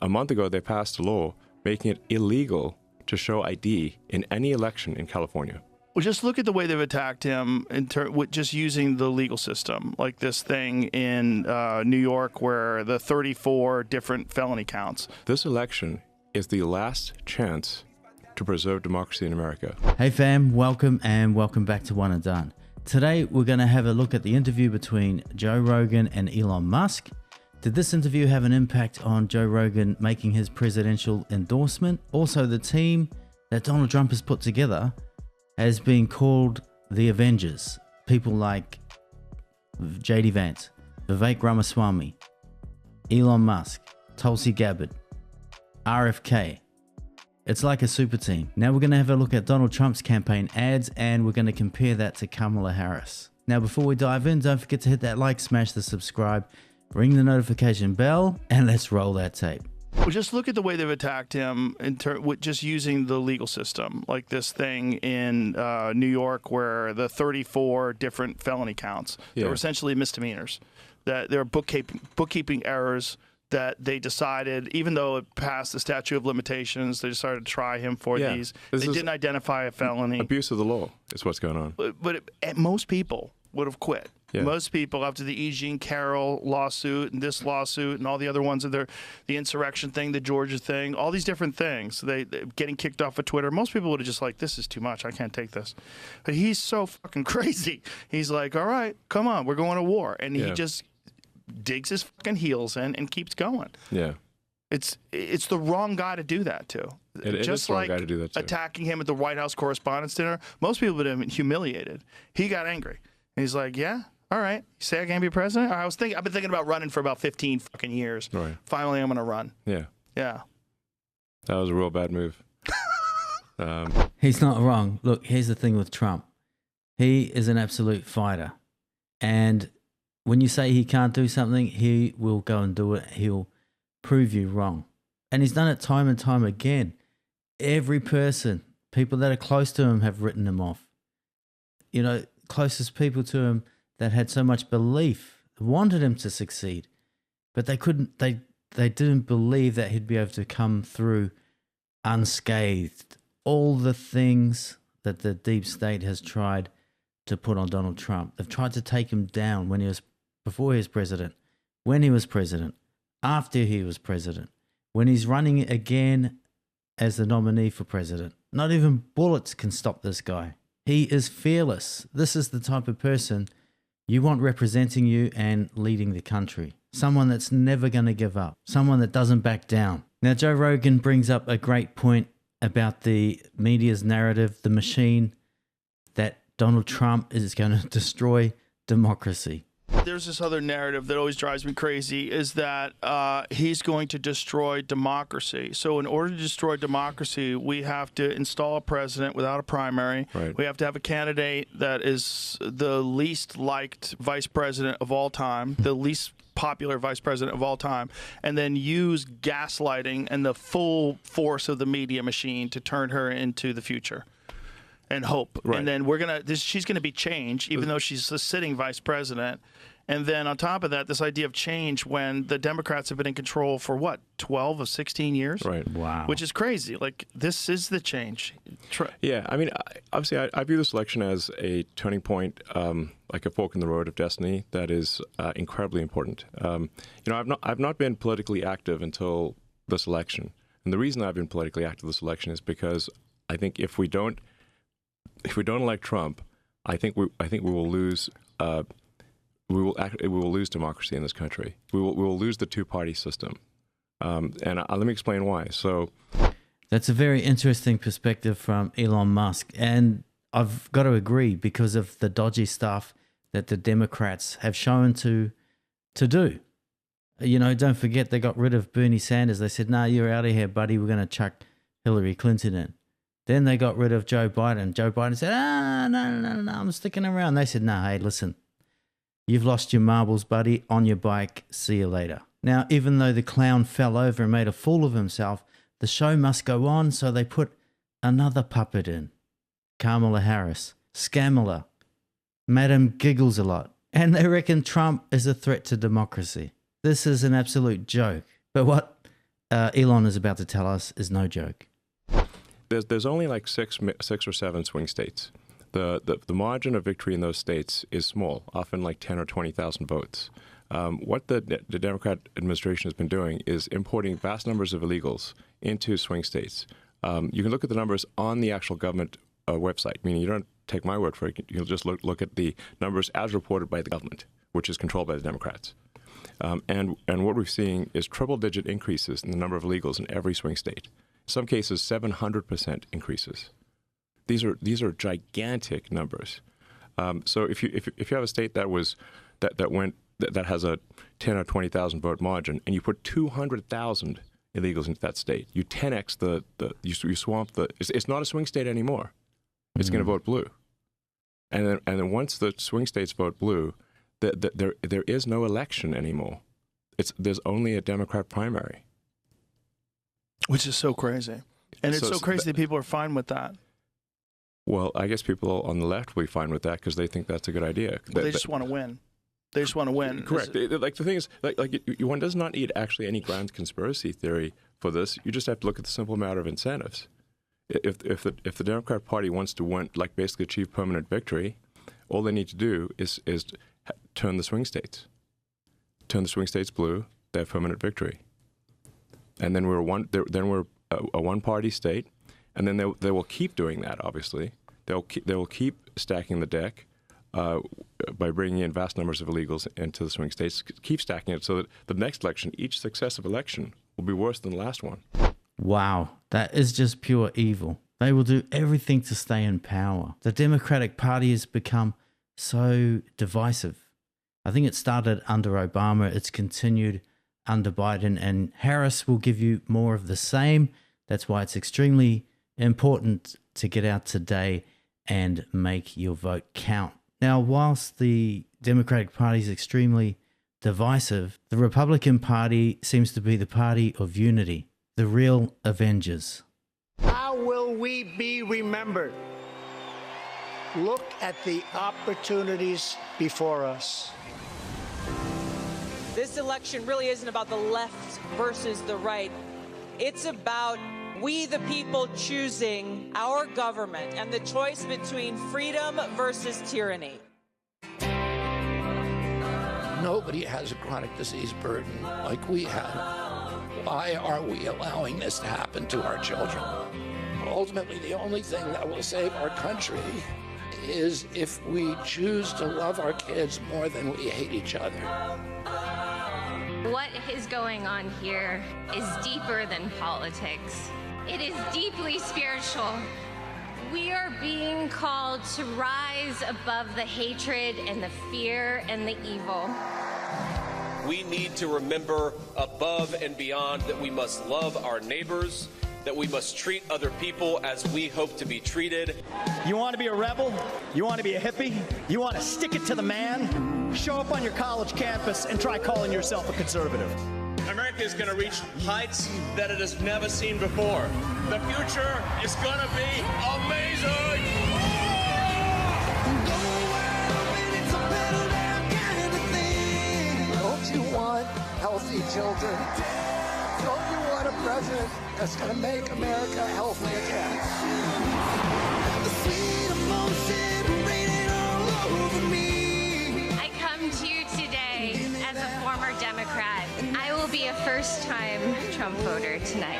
a month ago, they passed a law making it illegal to show ID in any election in California. Well, just look at the way they've attacked him with just using the legal system, like this thing in New York where the 34 different felony counts. This election is the last chance to preserve democracy in America. Hey fam, welcome and welcome back to One and Done. Today we're going to have a look at the interview between Joe Rogan and Elon Musk. Did this interview have an impact on Joe Rogan making his presidential endorsement? Also, the team that Donald Trump has put together has been called the Avengers. People like JD Vance, Vivek Ramaswamy, Elon Musk, Tulsi Gabbard, RFK. It's like a super team. Now we're going to have a look at Donald Trump's campaign ads and we're going to compare that to Kamala Harris. Now before we dive in, don't forget to hit that like, smash the subscribe, ring the notification bell, and let's roll that tape. Well, just look at the way they've attacked him with just using the legal system, like this thing in New York where the 34 different felony counts that were essentially misdemeanors, that there are bookkeeping errors that they decided, even though it passed the statute of limitations, they decided to try him for these. They didn't identify a felony. Abuse of the law is what's going on. But most people would have quit. Yeah. Most people, after the E. Jean Carroll lawsuit and this lawsuit and all the other ones, the insurrection thing, the Georgia thing, all these different things, they getting kicked off of Twitter, most people would have just like, this is too much. I can't take this. But he's so fucking crazy. He's like, all right, come on, we're going to war. And he just digs his fucking heels in and keeps going. Yeah. It's the wrong guy to do that to. It is the wrong guy to do that to. Attacking him at the White House Correspondents' Dinner, most people would have been humiliated. He got angry. And he's like, yeah, all right. You say I can't be president? I've been thinking about running for about 15 fucking years. Right. Finally, I'm going to run. Yeah. Yeah. That was a real bad move. He's not wrong. Look, here's the thing with Trump. He is an absolute fighter. And when you say he can't do something, he will go and do it. He'll prove you wrong. And he's done it time and time again. Every person, people that are close to him have written him off. You know, closest people to him that had so much belief, wanted him to succeed, but they couldn't, they didn't believe that he'd be able to come through unscathed. All the things that the deep state has tried to put on Donald Trump, they've tried to take him down before he was president, when he was president, after he was president, when he's running again as the nominee for president. Not even bullets can stop this guy. He is fearless. This is the type of person you want representing you and leading the country. Someone that's never going to give up. Someone that doesn't back down. Now, Joe Rogan brings up a great point about the media's narrative, the machine, that Donald Trump is going to destroy democracy. There's this other narrative that always drives me crazy, is that he's going to destroy democracy. So in order to destroy democracy, we have to install a president without a primary. Right. We have to have a candidate that is the least liked vice president of all time, the least popular vice president of all time, and then use gaslighting and the full force of the media machine to turn her into the future. And hope. Right. And then she's gonna be changed, even though she's the sitting vice president. And then on top of that, this idea of change when the Democrats have been in control for what, 12 of 16 years? Right. Wow. Which is crazy. Like, this is the change. Yeah. I mean, obviously, I view this election as a turning point, like a fork in the road of destiny that is incredibly important. I've not been politically active until this election, and the reason I've been politically active this election is because I think if we don't elect Trump, I think we will lose. We will lose democracy in this country. We will lose the two-party system. And let me explain why. So, that's a very interesting perspective from Elon Musk, and I've got to agree because of the dodgy stuff that the Democrats have shown to do. You know, don't forget they got rid of Bernie Sanders. They said, "Nah, you're out of here, buddy. We're going to chuck Hillary Clinton in." Then they got rid of Joe Biden. Joe Biden said, no, I'm sticking around. They said, no, hey, listen, you've lost your marbles, buddy, on your bike. See you later. Now, even though the clown fell over and made a fool of himself, the show must go on, so they put another puppet in. Kamala Harris, Scamala, Madam Giggles a lot. And they reckon Trump is a threat to democracy. This is an absolute joke. But what Elon is about to tell us is no joke. There's only like six or seven swing states. The margin of victory in those states is small, often like 10 or 20,000 votes. What the Democrat administration has been doing is importing vast numbers of illegals into swing states. You can look at the numbers on the actual government website, meaning you don't take my word for it. You'll just look at the numbers as reported by the government, which is controlled by the Democrats. And what we're seeing is triple-digit increases in the number of illegals in every swing state. In some cases, 700% increases. These are gigantic numbers. So if you have a state that has a 10 or 20,000 vote margin, and you put 200,000 illegals into that state, you 10x you swamp the. It's not a swing state anymore. It's going to vote blue, and then once the swing states vote blue, there is no election anymore. There's only a Democrat primary, which is so crazy, and it's so crazy that people are fine with that. Well, I guess people on the left will be fine with that because they think that's a good idea. Well, they just want to win. They just want to win. Correct. Like the thing is, one does not need actually any grand conspiracy theory for this. You just have to look at the simple matter of incentives. If the Democrat Party wants to win, like basically achieve permanent victory, all they need to do is turn the swing states blue. They have permanent victory, and then we're a one-party state, and then they will keep doing that. Obviously, they will keep stacking the deck. By bringing in vast numbers of illegals into the swing states, keep stacking it so that the next election, each successive election, will be worse than the last one. Wow, that is just pure evil. They will do everything to stay in power. The Democratic Party has become so divisive. I think it started under Obama, it's continued under Biden, and Harris will give you more of the same. That's why it's extremely important to get out today and make your vote count. Now, whilst the Democratic Party is extremely divisive, the Republican Party seems to be the party of unity, the real Avengers. How will we be remembered? Look at the opportunities before us. This election really isn't about the left versus the right. It's about we, the people, choosing our government and the choice between freedom versus tyranny. Nobody has a chronic disease burden like we have. Why are we allowing this to happen to our children? Ultimately, the only thing that will save our country is if we choose to love our kids more than we hate each other. What is going on here is deeper than politics. It is deeply spiritual. We are being called to rise above the hatred and the fear and the evil. We need to remember above and beyond that we must love our neighbors, that we must treat other people as we hope to be treated. You want to be a rebel? You want to be a hippie? You want to stick it to the man? Show up on your college campus and try calling yourself a conservative. America is going to reach heights that it has never seen before. The future is going to be amazing. Don't you want healthy children? Don't you want a president that's going to make America healthy again? The sweet emotion raining all over me. I come to you today as a former Democrat. I will be a first-time Trump voter tonight.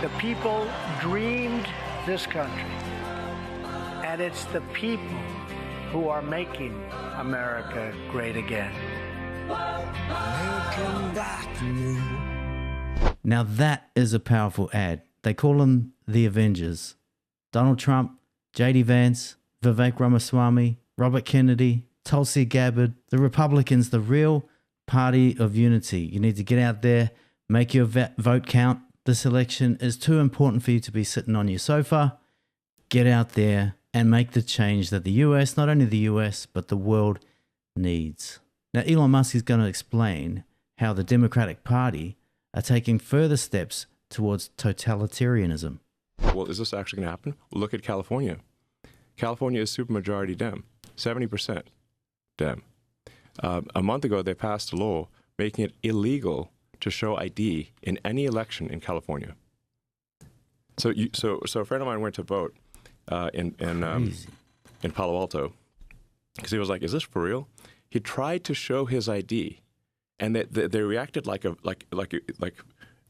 The people dreamed this country, and it's the people who are making America great again. Now that is a powerful ad. They call them the Avengers. Donald Trump, J.D. Vance, Vivek Ramaswamy, Robert Kennedy, Tulsi Gabbard, the Republicans, the real party of unity. You need to get out there, make your vote count. This election is too important for you to be sitting on your sofa. Get out there, and make the change that the US, not only the US, but the world needs. Now, Elon Musk is going to explain how the Democratic Party are taking further steps towards totalitarianism. Well, is this actually going to happen? Well, look at California. California is supermajority Dem, 70% Dem. A month ago, they passed a law making it illegal to show ID in any election in California. So a friend of mine went to vote in Palo Alto because he was like, "Is this for real?" He tried to show his ID, and they reacted like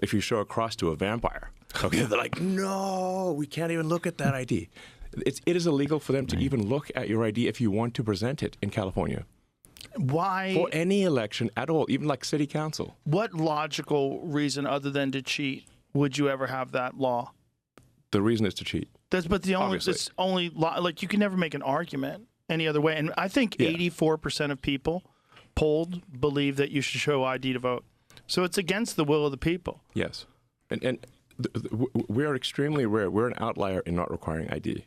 if you show a cross to a vampire. Okay, they're like, "No, we can't even look at that ID." It is illegal for them to even look at your ID if you want to present it in California. Why? For any election at all, even like city council. What logical reason other than to cheat would you ever have that law? The reason is to cheat. But it's only like you can never make an argument any other way. And I think 84% of people polled believe that you should show ID to vote. So it's against the will of the people. Yes, and we are extremely rare. We're an outlier in not requiring ID.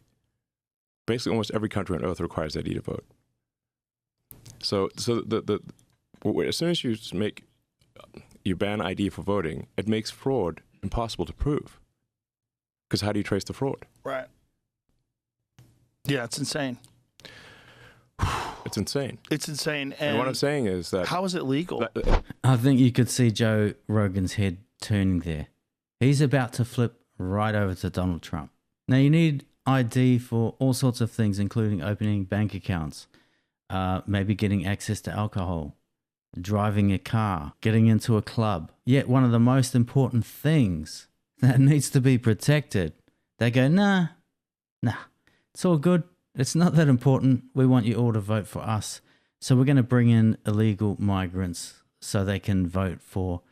Basically, almost every country on earth requires ID to vote. So as soon as you ban ID for voting, it makes fraud impossible to prove. Because how do you trace the fraud? Right. Yeah, it's insane. It's insane. It's insane. And what I'm saying is that... How is it legal? I think you could see Joe Rogan's head turning there. He's about to flip right over to Donald Trump. Now, you need ID for all sorts of things, including opening bank accounts, maybe getting access to alcohol, driving a car, getting into a club. Yet one of the most important things that needs to be protected, they go, nah, it's all good. It's not that important. We want you all to vote for us. So we're going to bring in illegal migrants so they can vote for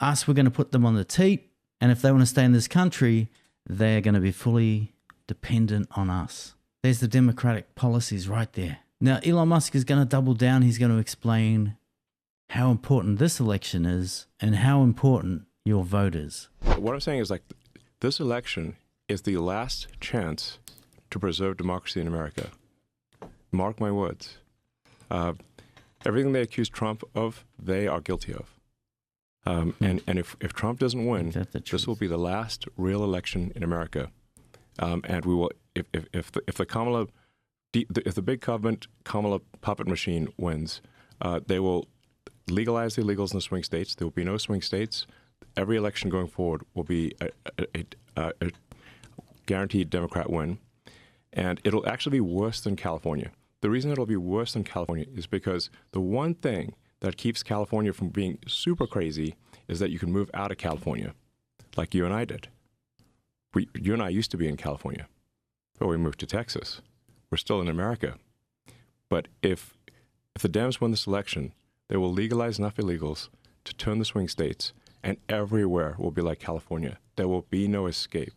us. We're going to put them on the teat. And if they want to stay in this country, they're going to be fully dependent on us. There's the Democratic policies right there. Now, Elon Musk is going to double down. He's going to explain how important this election is and how important your vote is. What I'm saying is, like, this election is the last chance to preserve democracy in America. Mark my words. Everything they accuse Trump of, they are guilty of. And if Trump doesn't win, this will be the last real election in America. And we will, if the big government Kamala puppet machine wins, they will legalize the illegals in the swing states. There will be no swing states. Every election going forward will be a guaranteed Democrat win, and it'll actually be worse than California. The reason it'll be worse than California is because the one thing that keeps California from being super crazy is that you can move out of California, like you and I did. You and I used to be in California, but we moved to Texas. We're still in America. But if the Dems win this election, they will legalize enough illegals to turn the swing states, and everywhere will be like California. There will be no escape.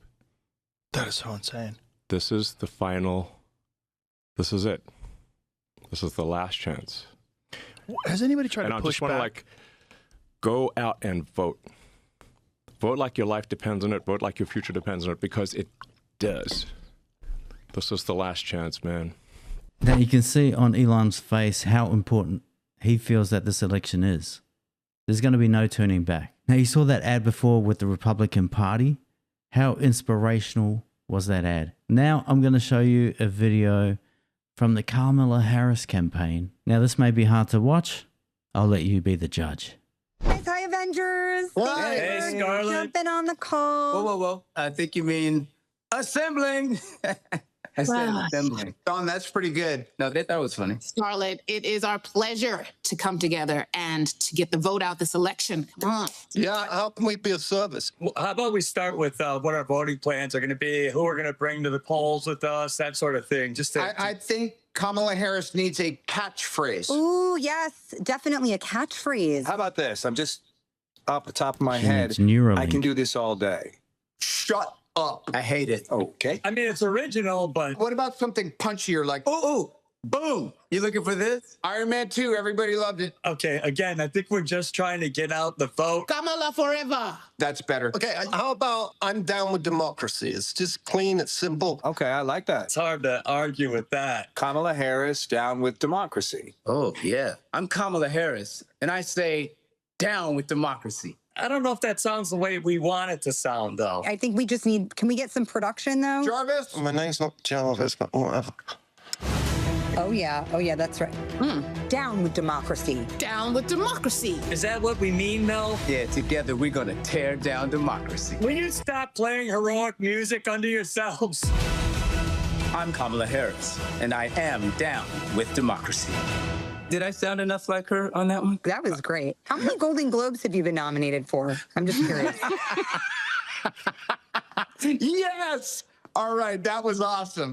That is so insane. This is the final. This is it. This is the last chance. Has anybody tried to push back? And I just want to, go out and vote. Vote like your life depends on it. Vote like your future depends on it, because it does. This is the last chance, man. Now you can see on Elon's face how important he feels that this election is. There's going to be no turning back. Now, you saw that ad before with the Republican Party. How inspirational was that ad? Now I'm going to show you a video from the Kamala Harris campaign. Now, this may be hard to watch. I'll let you be the judge. Hi, Avengers. Hey, Scarlett. Jumping on the call. Whoa. I think you mean assembling. I said assembling. Don, that's pretty good. No, they thought it was funny. Scarlett, it is our pleasure to come together and to get the vote out this election. Come on. Yeah, how can we be of service? Well, how about we start with what our voting plans are going to be, who we're going to bring to the polls with us, that sort of thing. I think Kamala Harris needs a catchphrase. Ooh, yes, definitely a catchphrase. How about this? I'm just off the top of my head. I can do this all day. Shut up. I hate it. Okay. I mean, it's original, but... What about something punchier like, Boom! You looking for this? Iron Man 2, everybody loved it. Okay, again, I think we're just trying to get out the vote. Kamala forever. That's better. Okay, how about I'm down with democracy? It's just clean, it's simple. Okay, I like that. It's hard to argue with that. Kamala Harris, down with democracy. Oh, yeah. I'm Kamala Harris, and I say down with democracy. I don't know if that sounds the way we want it to sound, though. I think we just need, can we get some production though? Jarvis? My name's not Jarvis, but whatever. Oh yeah, that's right. Down with democracy. Down with democracy. Is that what we mean, though? Yeah, together we're gonna tear down democracy. Will you stop playing heroic music under yourselves? I'm Kamala Harris, and I am down with democracy. Did I sound enough like her on that one? That was great. How many Golden Globes have you been nominated for? I'm just curious. Yes! All right, that was awesome.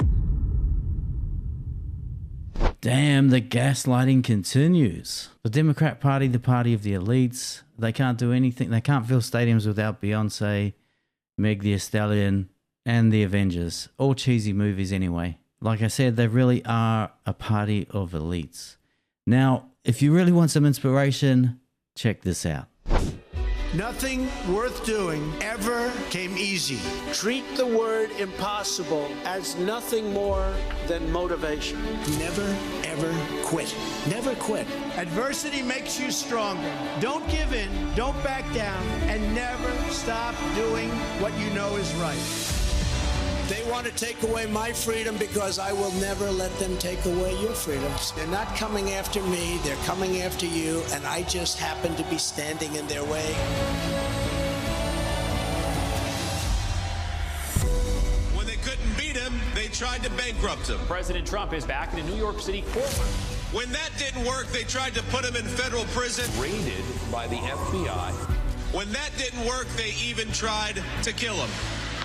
Damn, the gaslighting continues. The Democrat Party, the party of the elites, they can't do anything. They can't fill stadiums without Beyonce, Meg Thee Stallion, and the Avengers. All cheesy movies anyway. Like I said, they really are a party of elites. Now, if you really want some inspiration, check this out. Nothing worth doing ever came easy. Treat the word impossible as nothing more than motivation. Never, ever quit. Never quit. Adversity makes you stronger. Don't give in, don't back down, and never stop doing what you know is right. They want to take away my freedom because I will never let them take away your freedoms. They're not coming after me, they're coming after you, and I just happen to be standing in their way. When they couldn't beat him, they tried to bankrupt him. President Trump is back in a New York City courtroom. When that didn't work, they tried to put him in federal prison. Raided by the FBI. When that didn't work, they even tried to kill him.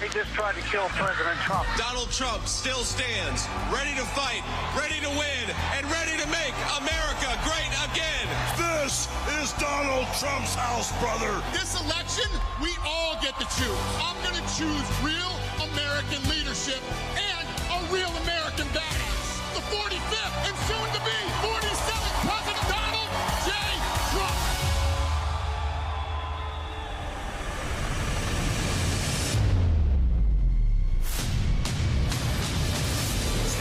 They just tried to kill President Trump. Donald Trump still stands, ready to fight, ready to win, and ready to make America great again. This is Donald Trump's house, brother. This election, we all get to choose. I'm going to choose real American leadership and a real American badass. The 45th and soon to be 47th President Donald J. Trump.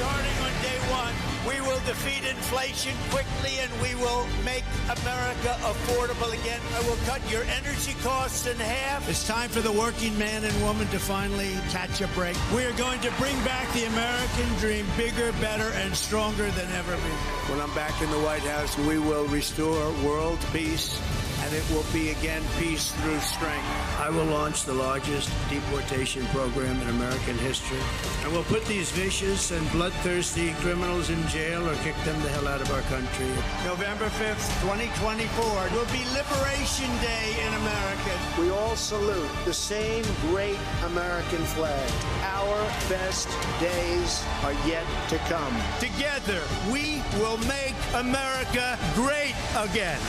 Starting on day one, we will defeat inflation quickly and we will make America affordable again. I will cut your energy costs in half. It's time for the working man and woman to finally catch a break. We are going to bring back the American dream, bigger, better, and stronger than ever before. When I'm back in the White House, we will restore world peace, and it will be again peace through strength. I will launch the largest deportation program in American history. And we'll put these vicious and bloodthirsty criminals in jail or kick them the hell out of our country. November 5th, 2024 will be Liberation Day in America. We all salute the same great American flag. Our best days are yet to come. Together, we will make America great again.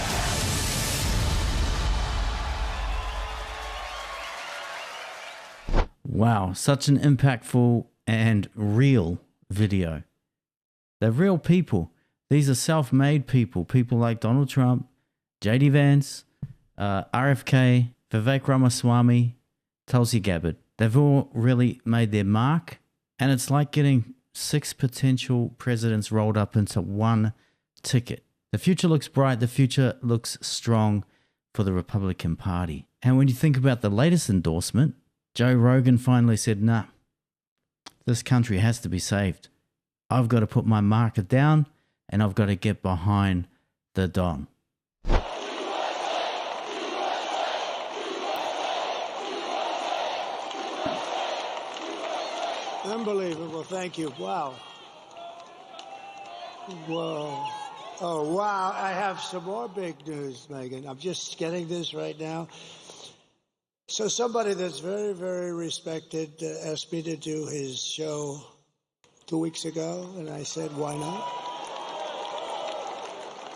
Wow, such an impactful and real video. They're real people. These are self-made people. People like Donald Trump, J.D. Vance, RFK, Vivek Ramaswamy, Tulsi Gabbard. They've all really made their mark. And it's like getting 6 potential presidents rolled up into one ticket. The future looks bright. The future looks strong for the Republican Party. And when you think about the latest endorsement, Joe Rogan finally said, nah, this country has to be saved. I've got to put my marker down and I've got to get behind the Don. Unbelievable. Thank you. Wow. Whoa. Oh, wow. I have some more big news, Megan. I'm just getting this right now. So somebody that's very, very respected asked me to do his show 2 weeks ago, and I said, why not?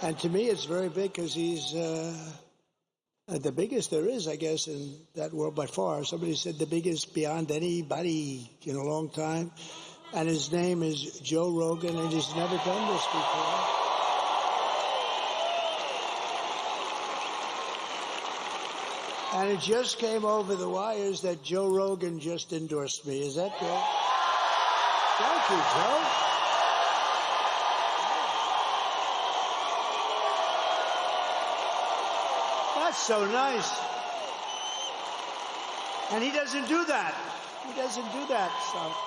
And to me, it's very big because he's the biggest there is, I guess, in that world by far. Somebody said the biggest beyond anybody in a long time. and his name is Joe Rogan, and he's never done this before. And it just came over the wires that Joe Rogan just endorsed me. Is that good? Thank you, Joe. That's so nice. And he doesn't do that. He doesn't do that stuff.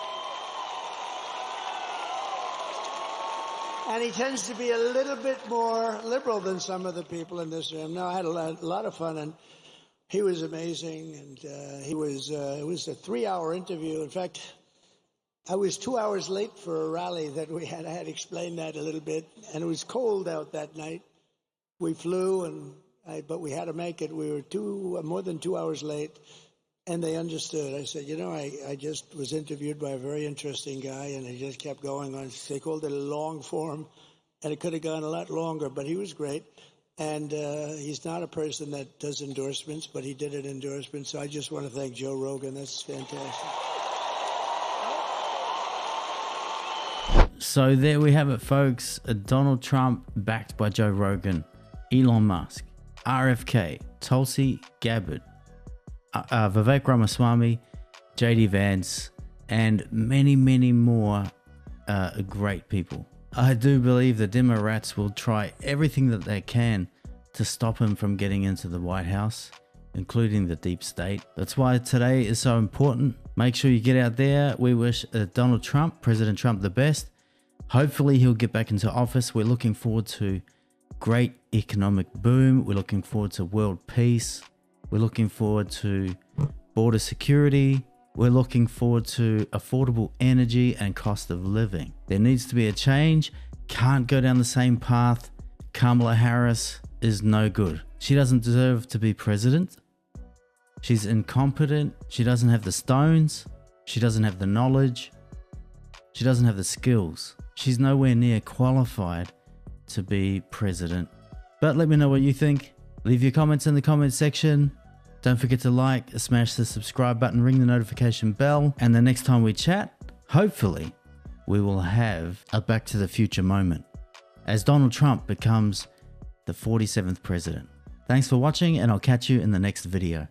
And he tends to be a little bit more liberal than some of the people in this room. No, I had a lot of fun, and he was amazing. And it was a 3-hour interview. In fact, I was 2 hours late for a rally that we had. I had explained that a little bit. And it was cold out that night. We flew, but we had to make it. We were more than 2 hours late. And they understood. I said, I just was interviewed by a very interesting guy, and he just kept going on. They called it a long form, and it could have gone a lot longer, but he was great. And he's not a person that does endorsements, but he did an endorsement. So I just want to thank Joe Rogan. That's fantastic. So there we have it, folks. Donald Trump backed by Joe Rogan, Elon Musk, RFK, Tulsi Gabbard, Vivek Ramaswamy, JD Vance, and many, many more great people. I do believe the Democrats will try everything that they can to stop him from getting into the White House, including the deep state. That's why today is so important. Make sure you get out there. We wish Donald Trump, President Trump, the best. Hopefully he'll get back into office. We're looking forward to great economic boom. We're looking forward to world peace. We're looking forward to border security. We're looking forward to affordable energy and cost of living. There needs to be a change. Can't go down the same path. Kamala Harris is no good. She doesn't deserve to be president. She's incompetent. She doesn't have the stones. She doesn't have the knowledge. She doesn't have the skills. She's nowhere near qualified to be president. But let me know what you think. Leave your comments in the comment section. Don't forget to like, smash the subscribe button, ring the notification bell, and the next time we chat, hopefully, we will have a Back to the Future moment as Donald Trump becomes the 47th president. Thanks for watching, and I'll catch you in the next video.